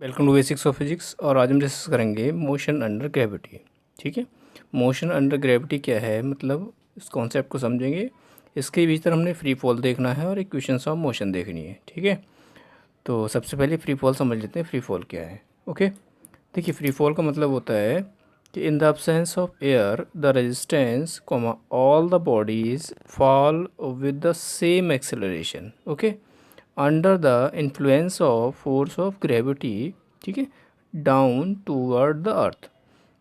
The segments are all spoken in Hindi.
Welcome to basics of physics. और आज हम डिस्कस करेंगे मोशन अंडर ग्रेविटी। ठीक है, मोशन अंडर ग्रेविटी क्या है, मतलब इस कॉन्सेप्ट को समझेंगे। इसके भीतर हमने फ्री फॉल देखना है और इक्वेशंस ऑफ मोशन देखनी है। ठीक है, तो सबसे पहले फ्री फॉल समझ लेते हैं। फ्री फॉल क्या है? ओके, देखिए फ्री फॉल का मतलब होता है कि in the absence of air the resistance comma all the bodies fall with the same acceleration. Okay, under the influence of force of gravity. ठीक है, डाउन टूवर्ड द अर्थ।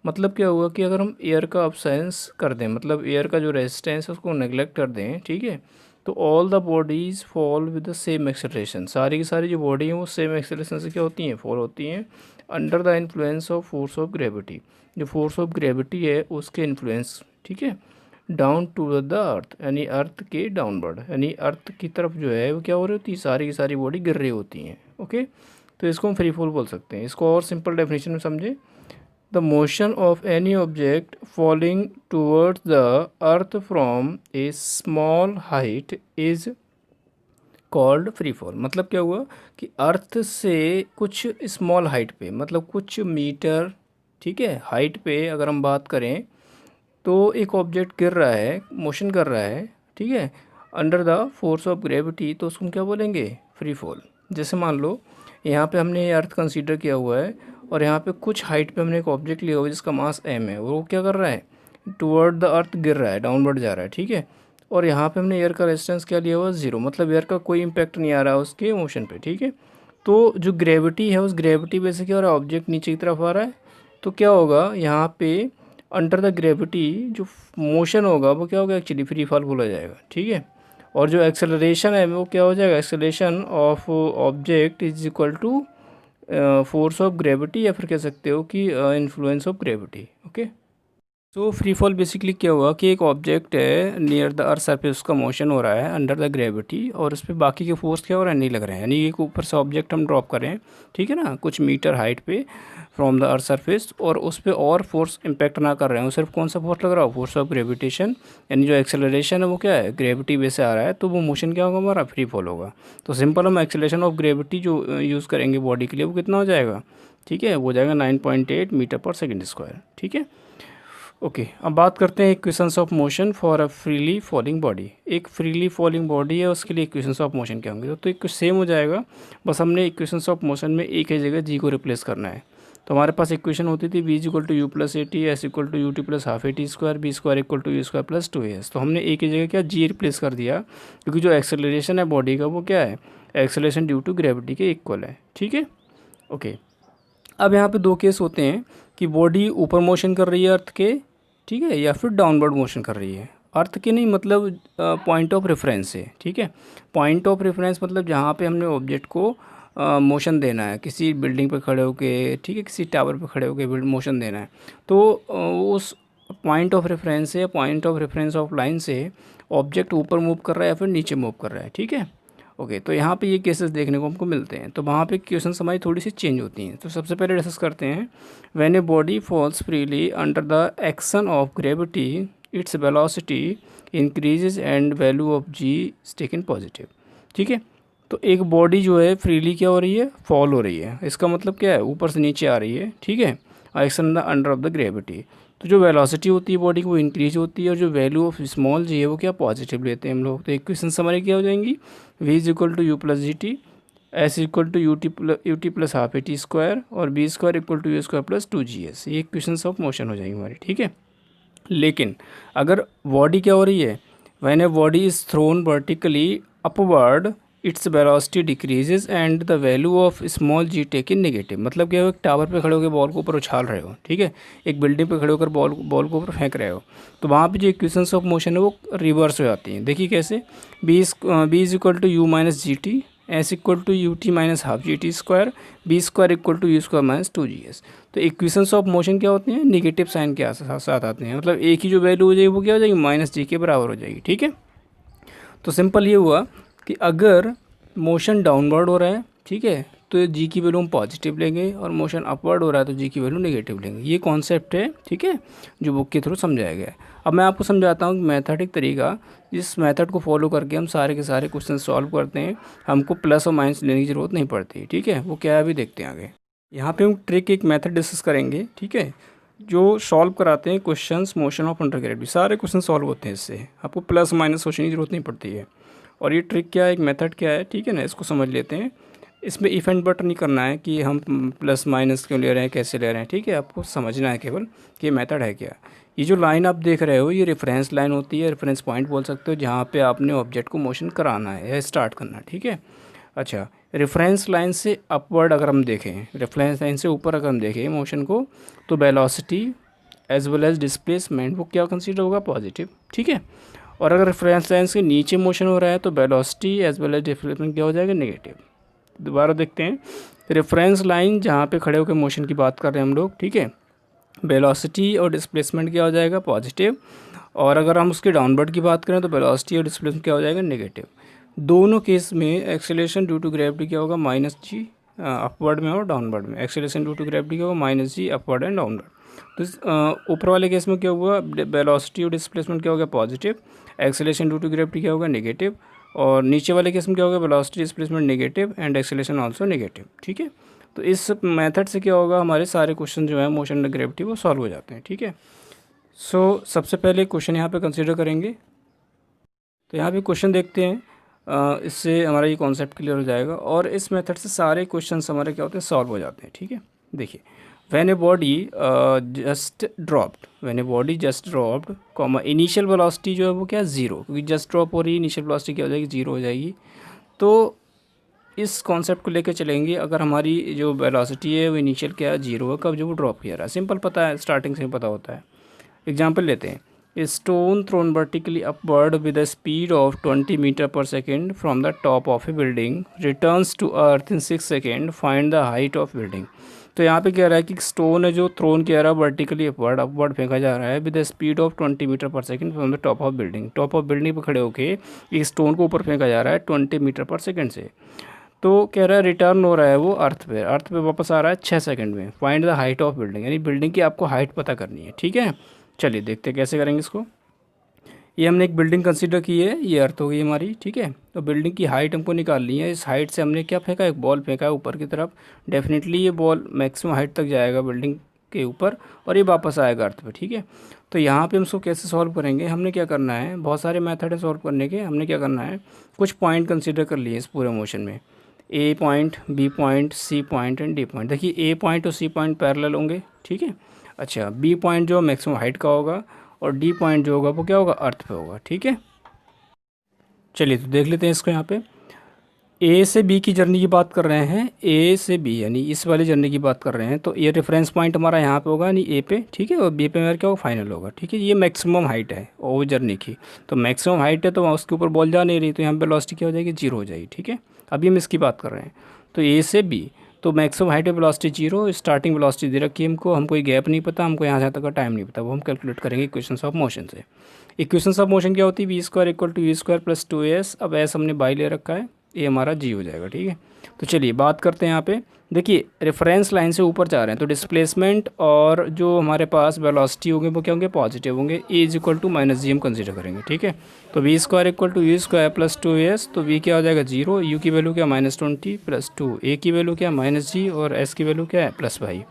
मतलब क्या हुआ कि अगर हम एयर का अब्सेंस कर दें, मतलब एयर का जो रेजिस्टेंस है उसको नेग्लेक्ट कर दें, ठीक है, तो all the bodies fall with the same acceleration. सारी की सारी जो बॉडी हैं वो सेम एक्सेलरेशन से क्या होती हैं, फॉल होती हैं under the influence of force of gravity. जो फोर्स ऑफ ग्रेविटी है उसके इन्फ्लुएंस, ठीक है, डाउन टू द अर्थ, यानी अर्थ के डाउनवर्ड, यानी अर्थ की तरफ जो है वो क्या हो रही होती है, सारी की सारी बॉडी गिर रही होती हैं। ओके, तो इसको हम फ्री फॉल बोल सकते हैं। इसको और सिंपल डेफिनेशन में समझें, the motion of any object falling towards the earth from A small height is called free fall. मतलब क्या हुआ कि अर्थ से कुछ स्मॉल हाइट पे, मतलब कुछ मीटर, ठीक है, हाइट पे अगर हम बात करें तो एक ऑब्जेक्ट गिर रहा है, मोशन कर रहा है, ठीक है, under the force of gravity, तो उसको हम क्या बोलेंगे, फ्री फॉल। जैसे मान लो यहाँ पे हमने अर्थ कंसीडर किया हुआ है और यहाँ पे कुछ हाइट पे हमने एक ऑब्जेक्ट लिया हुआ है जिसका मास m है, वो क्या कर रहा है, टुवर्ड द अर्थ गिर रहा है, डाउनवर्ड जा रहा है। ठीक है, और यहाँ पे हमने एयर का रेजिस्टेंस क्या लिया हुआ है, 0, मतलब एयर का कोई इम्पैक्ट नहीं आ रहा है उसके मोशन पे। ठीक है, तो जो ग्रेविटी है उस ग्रेविटी वजह से क्या हो रहा है, ऑब्जेक्ट नीचे की तरफ आ रहा है, तो क्या होगा यहाँ पे अंडर द ग्रेविटी जो मोशन होगा वो क्या होगा, एक्चुअली फ्री फॉल बोला जाएगा। ठीक है, और जो एक्सेलरेशन है वो क्या हो जाएगा, acceleration of object is equal to force of gravity, या फिर कह सकते हो कि इन्फ्लुएंस ऑफ ग्रेविटी। ओके, तो फ्री फॉल बेसिकली क्या हुआ कि एक ऑब्जेक्ट है नियर द अर्थ सरफेस, उसका मोशन हो रहा है अंडर द ग्रेविटी, और उस पर बाकी के फोर्स क्या हो रहा है, नहीं लग रहे हैं, यानी एक ऊपर से ऑब्जेक्ट हम ड्रॉप करें, ठीक है ना, कुछ मीटर हाइट पे फ्रॉम द अर्थ सरफेस, और उस पर और फोर्स इम्पैक्ट ना कर रहे हैं, सिर्फ कौन सा फोर्स लग रहा हो, फोर्स ऑफ ग्रेविटेशन, यानी जो एक्सेलरेशन है वो क्या है, ग्रेविटी बेस से आ रहा है, तो वो मोशन क्या होगा हमारा, फ्री फॉल होगा। तो सिंपल हम एक्सेलरेशन ऑफ ग्रेविटी जो यूज़ करेंगे बॉडी के लिए वो कितना हो जाएगा, ठीक है, वो हो जाएगा 9.8 मीटर पर सेकेंड स्क्वायर। ठीक है, ओके, अब बात करते हैं equations of motion for a freely falling body. एक फ्रीली फॉलिंग बॉडी है उसके लिए इक्वेशंस ऑफ मोशन क्या होंगे, तो एक सेम हो जाएगा, बस हमने इक्वेशंस ऑफ मोशन में एक ही जगह जी को रिप्लेस करना है। तो हमारे पास इक्वेशन होती थी v equal to u plus a t, s equal to u t plus half a t square, v square equal to u square plus 2as। तो हमने एक ही जगह क्या जी रिप्लेस कर दिया, क्योंकि जो एक्सेलरेशन है बॉडी का वो क्या है, एक्सेलरेशन ड्यू टू ग्रेविटी के इक्वल है। ठीक है, ओके, अब यहाँ पे दो केस होते हैं कि बॉडी ऊपर मोशन कर रही है अर्थ के, ठीक है, या फिर डाउनवर्ड मोशन कर रही है अर्थ के, नहीं मतलब पॉइंट ऑफ रेफरेंस से। ठीक है, पॉइंट ऑफ रेफरेंस मतलब जहाँ पे हमने ऑब्जेक्ट को मोशन देना है, किसी बिल्डिंग पे खड़े होके, ठीक है, किसी टावर पे खड़े होके मोशन देना है, तो उस पॉइंट ऑफ रेफरेंस से, point of reference of line से ऑब्जेक्ट ऊपर मूव कर रहा है या फिर नीचे मूव कर रहा है। ठीक है, ओके, तो यहाँ पे ये केसेस देखने को हमको मिलते हैं, तो वहाँ पे क्वेश्चन हमारी थोड़ी सी चेंज होती हैं। तो सबसे पहले डिस्कस करते हैं, when a body falls freely under the action of gravity its velocity increases and value of g is taken positive. ठीक है, तो एक बॉडी जो है फ्रीली क्या हो रही है, फॉल हो रही है, इसका मतलब क्या है, ऊपर से नीचे आ रही है। ठीक है, action the under of the gravity, तो जो वेलोसिटी होती है बॉडी की वो इंक्रीज होती है, और जो वैल्यू ऑफ स्मॉल जी है वो क्या, पॉजिटिव लेते हैं हम लोग। तो इक्वेशन हमारी क्या हो जाएंगी, v is equal to u plus g t, s equal to u t plus half a t square, और v square equal to u square plus 2gs। ये इक्वेशन ऑफ मोशन हो जाएंगी हमारी। ठीक है, लेकिन अगर बॉडी क्या हो रही है, when a body is thrown vertically upward its velocity decreases and the value of small g taken negative. मतलब क्या हो, एक टावर पे खड़े होकर बॉल को ऊपर उछाल रहे हो, ठीक है, एक बिल्डिंग पे खड़े होकर बॉल को ऊपर फेंक रहे हो, तो वहाँ पे जो इक्वेशंस ऑफ मोशन है वो रिवर्स हो जाती हैं। देखिए कैसे, v is equal to u minus g t, s equal to u t minus half g t square, v square equal to u square minus 2gs। तो इक्वेशंस ऑफ मोशन क्या होती हैं, निगेटिव साइन के साथ आते हैं, मतलब एक ही जो वैल्यू हो जाएगी वो क्या हो जाएगी, माइनस जी के बराबर हो जाएगी। ठीक है, तो सिंपल ये हुआ कि अगर मोशन डाउनवर्ड हो रहा है, ठीक है, तो जी की वैल्यू हम पॉजिटिव लेंगे, और मोशन अपवर्ड हो रहा है तो जी की वैल्यू नेगेटिव लेंगे। ये कॉन्सेप्ट है, ठीक है, जो बुक के थ्रू समझाया गया है। अब मैं आपको समझाता हूँ मैथमेटिक तरीका, जिस मेथड को फॉलो करके हम सारे के सारे क्वेश्चन सॉल्व करते हैं, हमको प्लस और माइनस लेने की ज़रूरत नहीं पड़ती। ठीक है, वो क्या है अभी देखते हैं आगे। यहाँ पे हम ट्रिक एक मेथड डिस्कस करेंगे, ठीक है, जो सॉल्व कराते हैं questions motion of under gravity. सारे क्वेश्चन सॉल्व होते हैं इससे, आपको प्लस माइनस सोचने की ज़रूरत नहीं पड़ती है। और ये ट्रिक क्या है, एक मेथड क्या है, ठीक है ना, इसको समझ लेते हैं। इसमें इफ एंड बट नहीं करना है कि हम प्लस माइनस क्यों ले रहे हैं, कैसे ले रहे हैं, ठीक है, आपको समझना है केवल कि ये मेथड है क्या। ये जो लाइन आप देख रहे हो ये रेफरेंस लाइन होती है, रेफरेंस पॉइंट बोल सकते हो, जहाँ पे आपने ऑब्जेक्ट को मोशन कराना है या स्टार्ट करना है, ठीक है। अच्छा, रेफरेंस लाइन से अपवर्ड अगर हम देखें, रेफरेंस लाइन से ऊपर अगर हम देखें मोशन को, तो velocity as well as displacement वो क्या कंसीडर होगा, पॉजिटिव, ठीक है। और अगर रेफरेंस लाइन से नीचे मोशन हो रहा है तो velocity as well as displacement क्या हो जाएगा, नेगेटिव। दोबारा देखते हैं, रेफरेंस लाइन जहाँ पे खड़े होकर मोशन की बात कर रहे हैं हम लोग, ठीक है, वेलोसिटी और डिस्प्लेसमेंट क्या हो जाएगा, पॉजिटिव। और अगर हम उसके डाउनवर्ड की बात करें तो वेलोसिटी और डिस्प्लेसमेंट क्या हो जाएगा, नेगेटिव। दोनों केस में एक्सेलरेशन ड्यू टू ग्रेविटी क्या होगा, माइनस जी अपवर्ड में और डाउनवर्ड में। एक्सेलरेशन ड्यू टू ग्रेविटी क्या होगा, minus g upward and downward. तो ऊपर वाले केस में क्या हुआ, वेलोसिटी और डिस्प्लेसमेंट क्या हो गया, positive. Acceleration due to gravity क्या होगा, नेगेटिव। और नीचे वाले केस में क्या होगा, velocity displacement negative and acceleration also negative, ठीक है। तो इस मेथड से क्या होगा, हमारे सारे क्वेश्चन जो है मोशन अंडर ग्रेविटी वो सॉल्व हो जाते हैं, ठीक है। सो सबसे पहले क्वेश्चन यहाँ पे कंसीडर करेंगे। तो यहाँ पे क्वेश्चन देखते हैं, इससे हमारा ये कॉन्सेप्ट क्लियर हो जाएगा। और इस मेथड से सारे क्वेश्चंस हमारे क्या होते हैं, सॉल्व हो जाते हैं, ठीक है। देखिए, when a body just dropped, when a body just dropped comma initial velocity जो है वो क्या है, ज़ीरो, क्योंकि जस्ट ड्रॉप हो रही है, इनिशियल वेलोसिटी क्या हो जाएगी, ज़ीरो हो जाएगी। तो इस कॉन्सेप्ट को लेकर चलेंगे। अगर हमारी जो वेलोसिटी है वो इनिशियल क्या है, जीरो है, कब जब वो ड्रॉप किया रहा है, सिंपल पता है, स्टार्टिंग से पता होता है। एग्जांपल लेते हैं, a stone thrown vertically upward with a speed of 20 metre per second from the top of a building returns to earth in 6 second, find the height of building. तो यहाँ पे कह रहा है कि स्टोन है जो थ्रोन किया रहा है वर्टिकली अपवर्ड फेंका जा रहा है with the speed of 20 metre per second from the top of building. Top of building पर खड़े होकर एक स्टोन को ऊपर फेंका जा रहा है 20 मीटर पर सेकेंड से। तो कह रहा है रिटर्न हो रहा है वो अर्थ पे वापस आ रहा है 6 सेकंड में। Find the height of building, यानी बिल्डिंग की आपको हाइट पता करनी है, ठीक है। चलिए देखते हैं कैसे करेंगे इसको। ये हमने एक बिल्डिंग कंसीडर की है, ये अर्थ हो गई हमारी, ठीक है। तो बिल्डिंग की हाइट हमको निकालनी है। इस हाइट से हमने क्या फेंका, एक बॉल फेंका है ऊपर की तरफ। डेफिनेटली ये बॉल मैक्सिमम हाइट तक जाएगा बिल्डिंग के ऊपर और ये वापस आएगा अर्थ पे, ठीक है। तो यहाँ पे हम इसको कैसे सॉल्व करेंगे, हमने क्या करना है, बहुत सारे मेथड है सॉल्व करने के। हमने क्या करना है, कुछ पॉइंट कंसीडर कर लिए इस पूरे मोशन में, A point, B point, C point and D point. देखिए ए पॉइंट और सी पॉइंट पैरेलल होंगे, ठीक है। अच्छा, बी पॉइंट जो मैक्सिमम हाइट का होगा और डी पॉइंट जो होगा वो क्या होगा, अर्थ पे होगा, ठीक है। चलिए तो देख लेते हैं इसको। यहाँ पे ए से बी की जर्नी की बात कर रहे हैं, ए से बी यानी इस वाली जर्नी की बात कर रहे हैं। तो ये रेफरेंस पॉइंट हमारा यहाँ पे होगा यानी ए पे, ठीक है, और बी पे मेरा क्या होगा, फाइनल होगा, ठीक है। ये मैक्सिमम हाइट है वो जर्नी की, तो मैक्सिमम हाइट है तो उसके ऊपर बॉल जा नहीं रही, तो यहाँ पे वेलोसिटी क्या हो जाएगी, जीरो हो जाएगी, ठीक है। अभी हम इसकी बात कर रहे हैं। तो ए से बी, तो मैक्सिमम हाइट है, वेलोसिटी जीरो, स्टार्टिंग वेलोसिटी दे रखी है हमको, कोई गैप नहीं पता, हमको यहाँ से यहाँ तक का टाइम नहीं पता, वो हम कैलकुलेट करेंगे इक्वेशंस ऑफ मोशन से। इक्वेशंस ऑफ मोशन क्या होती है, v square equal to u square plus 2s। अब एस हमने बाई ले रखा है, ये हमारा जी हो जाएगा, ठीक है। तो चलिए बात करते हैं यहाँ पे। देखिए रेफरेंस लाइन से ऊपर जा रहे हैं तो डिस्प्लेसमेंट और जो हमारे पास वेलोसिटी होंगे वो क्या होंगे, पॉजिटिव होंगे। A is equal to minus g हम कंसीडर करेंगे, ठीक है। तो v square equal to u square plus 2s। तो वी क्या हो जाएगा, जीरो, यू की वैल्यू क्या -20 प्लस 2, ए की वैल्यू क्या माइनस जी और एस की वैल्यू क्या है प्लस वाई।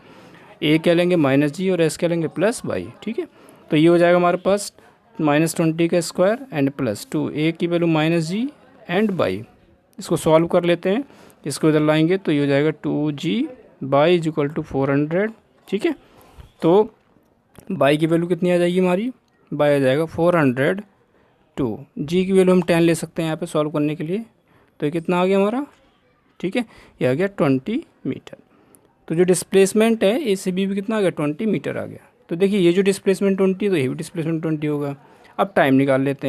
ए क्या लेंगे माइनस जी और एस क्या लेंगे प्लस वाई, ठीक है। तो ये हो जाएगा हमारे पास -20 का स्क्वायर एंड प्लस 2, ए की value minus g and by. इसको सॉल्व कर लेते हैं, इसको इधर लाएंगे तो ये हो जाएगा 2g by is equal to 400, ठीक है। तो बाई की वैल्यू कितनी आ जाएगी हमारी, बाई आ जाएगा 400, जी की वैल्यू हम 10 ले सकते हैं यहाँ पे सॉल्व करने के लिए। तो ये कितना आ गया हमारा, ठीक है, ये आ गया 20 मीटर। तो जो डिस्प्लेसमेंट है ए से बी भी कितना आ गया, 20 मीटर आ गया। तो देखिए ये जो डिस्प्लेसमेंट 20 तो ये भी डिस्प्लेसमेंट 20 होगा। अब टाइम निकाल लेते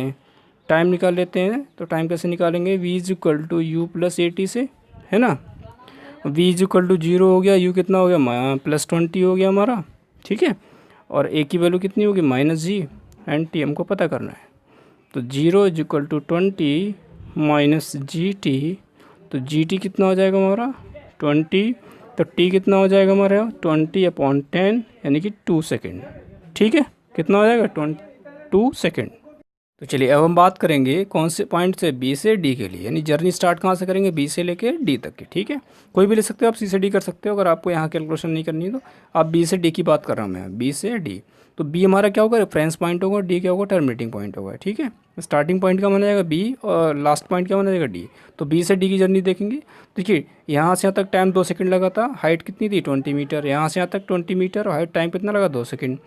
हैं, तो टाइम कैसे निकालेंगे, v is equal to u plus a t से, है ना। v इज इक्वल टू 0 हो गया, u कितना हो गया +20 हो गया हमारा, ठीक है। और a की वैल्यू कितनी होगी -g एंड t हमको पता करना है। तो 0 is equal to 20 minus gt, तो gt कितना हो जाएगा हमारा 20, तो t कितना हो जाएगा हमारा 20/10 यानी कि 2 सेकेंड, ठीक है। कितना हो जाएगा 2 सेकेंड। तो चलिए अब हम बात करेंगे कौन से पॉइंट से बी से डी के लिए, यानी जर्नी स्टार्ट कहाँ से करेंगे, बी से लेके डी तक की। ठीक है, कोई भी ले सकते हो आप, सी से डी कर सकते हो अगर आपको यहाँ कैलकुलेशन नहीं करनी है तो। आप बी से डी की बात कर रहा हूँ मैं, बी से डी। तो बी हमारा क्या होगा, रेफरेंस पॉइंट होगा, डी क्या होगा, टर्मिनेटिंग पॉइंट होगा। ठीक है, स्टार्टिंग पॉइंट का माना जाएगा बी और लास्ट पॉइंट क्या माना जाएगा डी। तो बी से डी की जर्नी देखेंगे। देखिए यहाँ से यहाँ तक टाइम 2 सेकंड लगा था, हाइट कितनी थी 20 मीटर, यहाँ से यहाँ तक 20 मीटर और हाइट टाइम कितना लगा 2 सेकंड।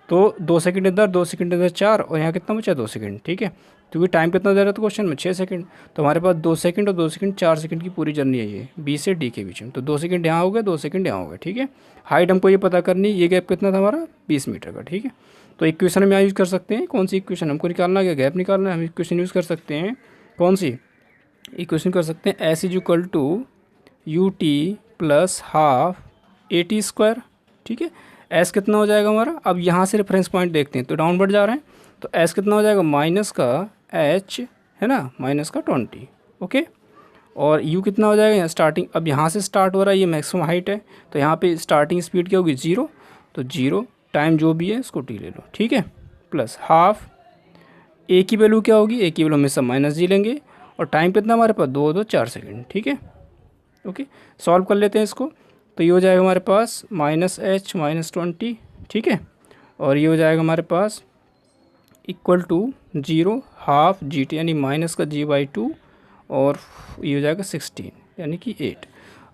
तो 2 सेकंड इधर, 2 सेकंड इधर 4 और यहाँ कितना बचा 2 सेकंड। ठीक है, क्योंकि टाइम कितना दे रहा था क्वेश्चन में 6 सेकंड, तो हमारे पास 2 सेकंड और 2 सेकंड 4 सेकंड की पूरी जर्नी है ये बी से डी के बीच में। तो 2 सेकंड यहाँ हो गया, 2 सेकंड यहाँ हो गया। ठीक है, हाइट हमको ये पता करनी, ये गैप कितना था हमारा 20 मीटर का। ठीक है, तो इक्वेशन हम यहाँ यूज़ कर सकते हैं, कौन सी इक्वेशन हमको निकालना है, गैप निकालना है, हम इक्वेशन यूज़ कर सकते हैं। कौन सी इक्वेशन कर सकते हैं, s is equal to u t plus half a t square. ठीक है, एस कितना हो जाएगा हमारा, अब यहाँ से रेफरेंस पॉइंट देखते हैं तो डाउनवर्ड जा रहे हैं, तो एस कितना हो जाएगा माइनस का एच है ना, माइनस का 20। ओके, और यू कितना हो जाएगा यहाँ स्टार्टिंग, अब यहाँ से स्टार्ट हो रहा है, ये मैक्सिमम हाइट है तो यहाँ पे स्टार्टिंग स्पीड क्या होगी 0, तो 0 टाइम जो भी है इसको टी ले लो। ठीक है, प्लस हाफ ए की वैल्यू क्या होगी, ए की वैल्यू हमेशा माइनस जी लेंगे और टाइम कितना हमारे पास 2 सेकंड। ठीक है, ओके, सॉल्व कर लेते हैं इसको। तो ये हो जाएगा हमारे पास माइनस एच माइनस 20। ठीक है, और ये हो जाएगा हमारे पास equal to 0 half g t यानी माइनस का g/2 और ये हो जाएगा 16 यानी कि 8।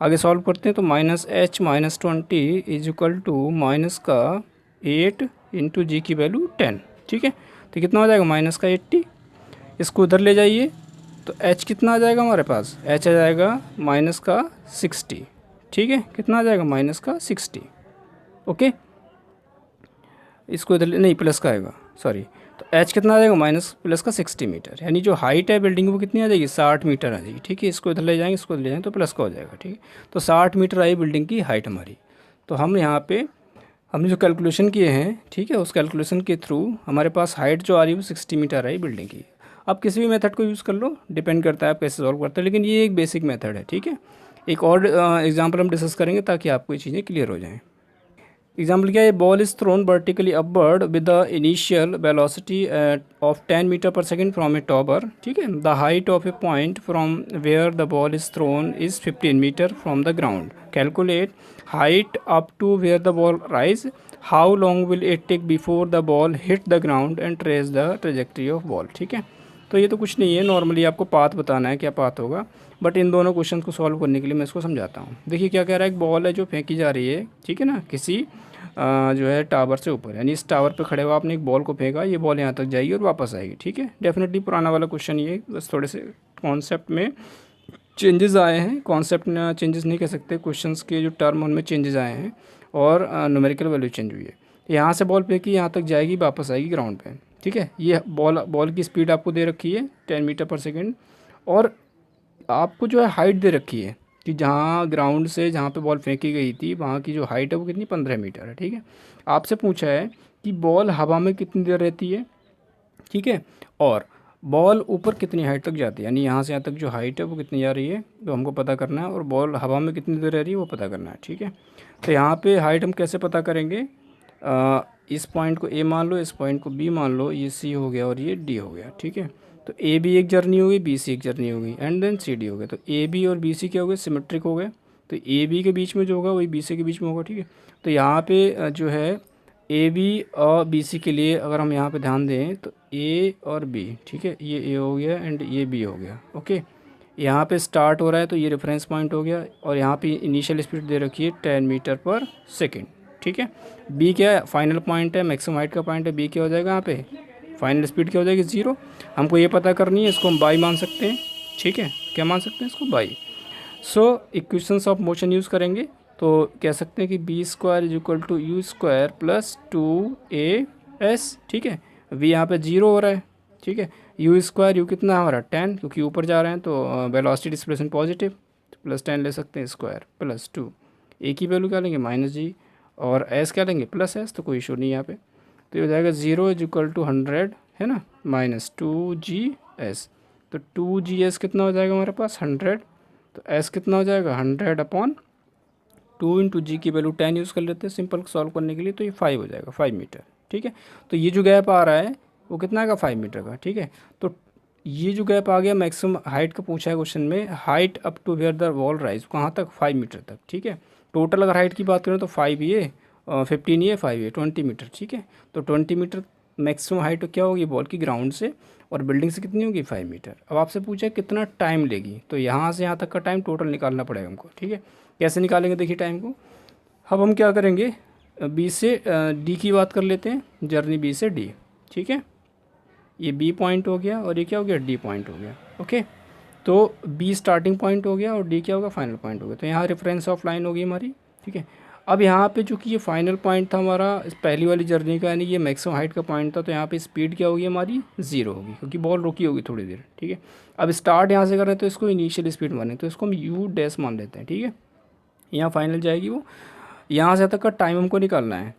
आगे सॉल्व करते हैं तो minus h minus 20 is equal to minus का 8 इंटू जी की वैल्यू 10। ठीक है, तो कितना हो जाएगा माइनस का 80, इसको उधर ले जाइए तो h कितना आ जाएगा हमारे पास, h आ जाएगा माइनस का 60। ठीक है, कितना आ जाएगा माइनस का 60। ओके, इसको इधर नहीं प्लस का आएगा, सॉरी, तो h कितना आ जाएगा माइनस प्लस का 60 मीटर, यानी जो हाइट है बिल्डिंग वो कितनी आ जाएगी 60 मीटर आ जाएगी। ठीक है, इसको इधर ले जाएंगे, इसको ले जाएंगे तो प्लस का हो जाएगा। ठीक है, तो 60 मीटर आई बिल्डिंग की हाइट हमारी। तो हम यहाँ पे हमने जो कैलकुलेशन किए हैं, ठीक है, उस कैलकुलेशन के थ्रू हमारे पास हाइट जो आ रही है वो 60 मीटर आई बिल्डिंग की। आप किसी भी मेथड को यूज़ कर लो, डिपेंड करता है आप कैसे सॉल्व करते हैं, लेकिन ये एक बेसिक मेथड है। ठीक है, एक और एग्जांपल हम डिस्कस करेंगे ताकि आपको ये चीज़ें क्लियर हो जाएं। एग्जाम्पल क्या है, ball is thrown vertically upward with the initial velocity of 10 metre per second from a tower. ठीक है, the height of a point from where the ball is thrown is 15 metre from the ground. Calculate height up to where the ball rise, how long will it take before the ball hit the ground and trace the trajectory of ball. ठीक है, तो ये तो कुछ नहीं है, नॉर्मली आपको पाथ बताना है क्या पाथ होगा, बट इन दोनों क्वेश्चन को सॉल्व करने के लिए मैं इसको समझाता हूँ। देखिए क्या कह रहा है, एक बॉल है जो फेंकी जा रही है, ठीक है ना, किसी जो है टावर से ऊपर, यानी इस टावर पे खड़े हुआ आपने एक बॉल को फेंका, ये बॉल यहाँ तक जाएगी और वापस आएगी। ठीक है, डेफिनेटली पुराना वाला क्वेश्चन ये, बस थोड़े से कॉन्सेप्ट में चेंजेस आए हैं, कॉन्सेप्ट चेंजेस नहीं कह सकते, क्वेश्चंस के जो टर्म उनमें चेंजेस आए हैं और न्यूमेरिकल वैल्यू चेंज हुई है। यहाँ से बॉल फेंकी, यहाँ तक जाएगी, वापस आएगी ग्राउंड पे। ठीक है, ये बॉल की स्पीड आपको दे रखी है 10 मीटर पर सेकेंड और आपको जो है हाइट दे रखी है कि जहाँ ग्राउंड से जहाँ पे बॉल फेंकी गई थी वहाँ की जो हाइट है वो कितनी 15 मीटर है। ठीक है, आपसे पूछा है कि बॉल हवा में कितनी देर रहती है, ठीक है, और बॉल ऊपर कितनी हाइट तक जाती है, यानी यहाँ से यहाँ तक जो हाइट है वो कितनी जा रही है तो हमको पता करना है, और बॉल हवा में कितनी देर रह रही है वो पता करना है। ठीक है, तो यहाँ पे हाइट हम कैसे पता करेंगे, इस पॉइंट को ए मान लो, इस पॉइंट को बी मान लो, ये सी हो गया और ये डी हो गया। ठीक है, तो ए बी एक जर्नी होगी, बी सी एक जर्नी होगी एंड देन सी डी हो गया। तो ए बी और बी सी क्या हो गए, सिमेट्रिक हो गए, तो ए बी के बीच में जो होगा वही बी सी के बीच में होगा। ठीक है, तो यहाँ पे जो है ए बी और बी सी के लिए अगर हम यहाँ पे ध्यान दें तो ए और बी, ठीक है, ये ए हो गया एंड ये बी हो गया। ओके, यहाँ पे स्टार्ट हो रहा है तो ये रेफरेंस पॉइंट हो गया और यहाँ पे इनिशियल स्पीड दे रखी है 10 मीटर पर सेकेंड। ठीक है, बी क्या है, फाइनल पॉइंट है, मैक्सिमम हाइट का पॉइंट है, बी क्या हो जाएगा यहाँ पे, फाइनल स्पीड क्या हो जाएगी 0। हमको ये पता करनी है, इसको हम बाई मान सकते हैं। ठीक है, क्या मान सकते हैं इसको, बाई। So equations of motion use करेंगे तो कह सकते हैं कि v square is equal to u square plus 2as। ठीक है, वी यहाँ पे 0 हो रहा है। ठीक है, यू स्क्वायर, यू कितना है हमारा 10, क्योंकि ऊपर जा रहे हैं तो वेलोसिटी डिस्प्लेसमेंट पॉजिटिव, तो प्लस 10 ले सकते हैं स्क्वायर प्लस 2, ए की वैल्यू क्या लेंगे माइनस जी और एस क्या लेंगे प्लस एस, तो कोई इशू नहीं यहाँ पे। तो ये हो जाएगा 0 इज इक्वल टू 100 है ना, माइनस 2GS, तो 2GS कितना हो जाएगा हमारे पास 100, तो S कितना हो जाएगा 100/2 इंटू जी की वैल्यू 10 यूज़ कर लेते हैं सिंपल सॉल्व करने के लिए, तो ये 5 हो जाएगा, 5 मीटर। ठीक है, तो ये जो गैप आ रहा है वो कितना आएगा 5 मीटर का, ठीक है। तो ये जो गैप आ गया मैक्सिमम हाइट का पूछा है क्वेश्चन में, height up to where the ball rise, कहाँ तक 5 मीटर तक, ठीक है। टोटल अगर हाइट की बात करें तो 5 ये 15 ये 5 ये 20 मीटर, ठीक है। तो 20 मीटर मैक्सिमम हाइट क्या होगी बॉल की ग्राउंड से, और बिल्डिंग से कितनी होगी 5 मीटर। अब आपसे पूछा कितना टाइम लेगी, तो यहाँ से यहाँ तक का टाइम टोटल निकालना पड़ेगा हमको, ठीक है। कैसे निकालेंगे देखिए टाइम को। अब हम क्या करेंगे, बी से डी की बात कर लेते हैं, जर्नी बी से डी, ठीक है। ये बी पॉइंट हो गया और ये क्या हो गया, डी पॉइंट हो गया, ओके। तो बी स्टार्टिंग पॉइंट हो गया और डी क्या होगा, फाइनल पॉइंट हो गया। तो यहाँ रेफरेंस ऑफ लाइन होगी हमारी, ठीक है। अब यहाँ पे चूँकि ये फाइनल पॉइंट था हमारा इस पहली वाली जर्नी का, यानी ये मैक्सिमम हाइट का पॉइंट था, तो यहाँ पे स्पीड क्या होगी हमारी 0 होगी, क्योंकि बॉल रुकी होगी थोड़ी देर, ठीक है। अब स्टार्ट यहाँ से कर रहे हैं तो इसको इनिशियल स्पीड माने, तो इसको हम यू डैश मान लेते हैं, ठीक है। यहाँ फाइनल जाएगी वो, यहाँ से तक का टाइम हमको निकालना है।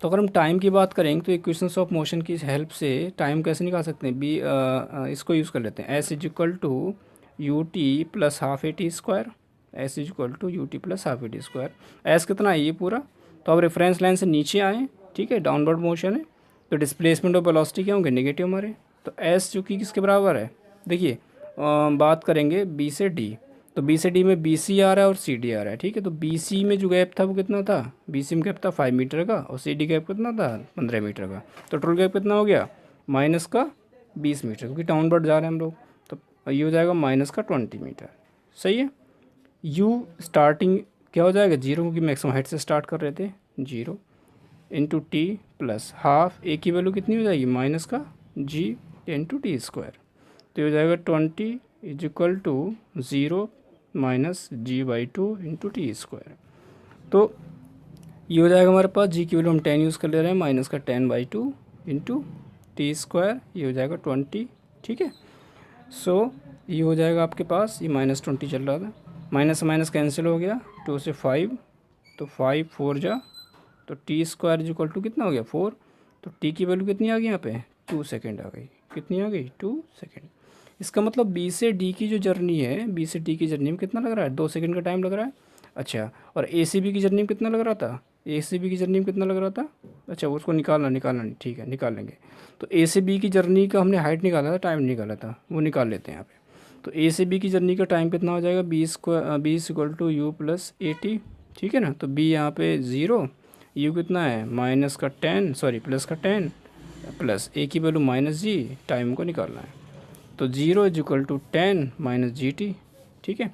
तो अगर हम टाइम की बात करेंगे तो इक्वेशंस ऑफ मोशन की हेल्प से टाइम कैसे निकाल सकते हैं, इसको यूज़ कर लेते हैं, s is equal to u t plus half a t square, s is equal to u t plus half a t square. S कितना है ये पूरा, तो अब रेफरेंस लाइन से नीचे आए, ठीक है, डाउनवर्ड मोशन है, तो डिस्प्लेसमेंट और वेलोसिटी क्या होंगे, नेगेटिव हमारे। तो एस जो कि किसके बराबर है, देखिए बात करेंगे बी से डी, तो बी से डी में बी सी आ रहा है और सी डी आ रहा है, ठीक है। तो बी सी में जो गैप था वो कितना था, बी सी में गैप था 5 मीटर का, और सी डी गैप कितना था 15 मीटर का। तो टोटल गैप कितना हो गया, माइनस का 20 मीटर, क्योंकि डाउनवर्ड जा रहे हैं हम लोग, तो ये हो जाएगा माइनस का 20 मीटर, सही है। यू स्टार्टिंग क्या हो जाएगा 0, क्योंकि मैक्सिमम हाइट से स्टार्ट कर रहे थे, 0 इंटू टी प्लस हाफ, ए की वैल्यू कितनी हो जाएगी माइनस का जी इंटू टी स्क्वायर। तो ये हो जाएगा 20 is equal to 0 minus g by 2 into t square. तो ये हो जाएगा हमारे पास, जी की वैल्यू हम 10 यूज़ कर ले रहे हैं, माइनस का 10/2 इंटू टी स्क्वायर, ये हो जाएगा 20, ठीक है। सो ये हो जाएगा आपके पास, ये -20 चल रहा था, माइनस माइनस कैंसिल हो गया, 2 से 5, तो 5 4 जा, तो t square is equal to कितना हो गया 4। तो टी की वैल्यू कितनी आ गई यहाँ पे, 2 सेकेंड आ गई, कितनी आ गई 2 सेकेंड। इसका मतलब बी से डी की जो जर्नी है, बी से डी की जर्नी में कितना लग रहा है, 2 सेकंड का टाइम लग रहा है। अच्छा, और ए सी बी की जर्नी में कितना लग रहा था, ए सी बी की जर्नी में कितना लग रहा था, अच्छा उसको निकालना नहीं, ठीक है निकाल लेंगे। तो ए से बी की जर्नी का हमने हाइट निकाला था, टाइम निकाला था, वो निकाल लेते हैं यहाँ पे। तो ए से बी की जर्नी का टाइम कितना हो जाएगा, v equal to u plus a t, ठीक है ना। तो बी यहाँ पे 0, यू कितना है प्लस का 10 प्लस ए की वैल्यू माइनस जी, टाइम को निकालना है। तो 0 is equal to 10 minus g t, ठीक है।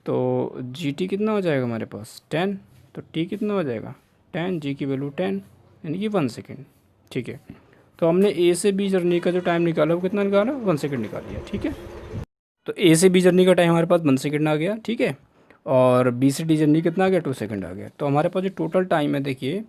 तो जी टी कितना हो जाएगा हमारे पास 10, तो टी कितना हो जाएगा 10, जी की वैल्यू 10, यानी कि 1 सेकेंड, ठीक है। तो हमने ए से बी जर्नी का जो टाइम निकाला वो कितना निकाला, 1 सेकेंड निकाल लिया, ठीक है। तो ए से बी जर्नी का टाइम हमारे पास 1 सेकेंड आ गया, ठीक है। और बी से डी जर्नी कितना आ गया, 2 सेकेंड आ गया। तो हमारे पास जो टोटल टाइम है देखिए,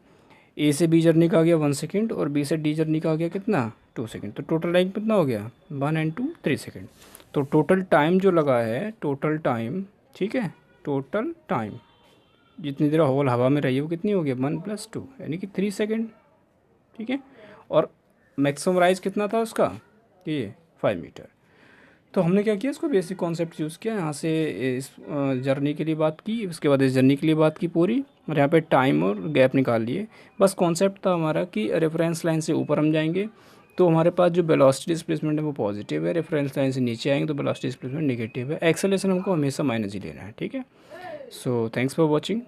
ए से बी जर्नी का आ गया 1 सेकेंड और बी से डी जर्नी का आ गया कितना 2 सेकेंड। तो टोटल टाइम कितना हो गया 1 and 2 3 सेकेंड। तो टोटल टाइम जो लगा है, टोटल टाइम, ठीक है, टोटल टाइम जितनी देर होल हवा में रही है वो कितनी हो गई 1 + 2 यानी कि 3 सेकेंड, ठीक है। और मैक्सिमम राइज कितना था उसका, ये 5 मीटर। तो हमने क्या किया, इसको बेसिक कॉन्सेप्ट यूज़ किया, यहाँ से इस जर्नी के लिए बात की, उसके बाद इस जर्नी के लिए बात की पूरी, और यहाँ पे टाइम और गैप निकाल लिए। बस कॉन्सेप्ट था हमारा कि रेफरेंस लाइन से ऊपर हम जाएंगे तो हमारे पास जो वेलोसिटी डिस्प्लेसमेंट है वो पॉजिटिव है, रेफरेंस लाइन से नीचे आएंगे तो वेलोसिटी डिस्प्लेसमेंट नेगेटिव है। एक्सेलरेशन हमको हमेशा माइनस ही लेना है, ठीक है। So thanks for watching.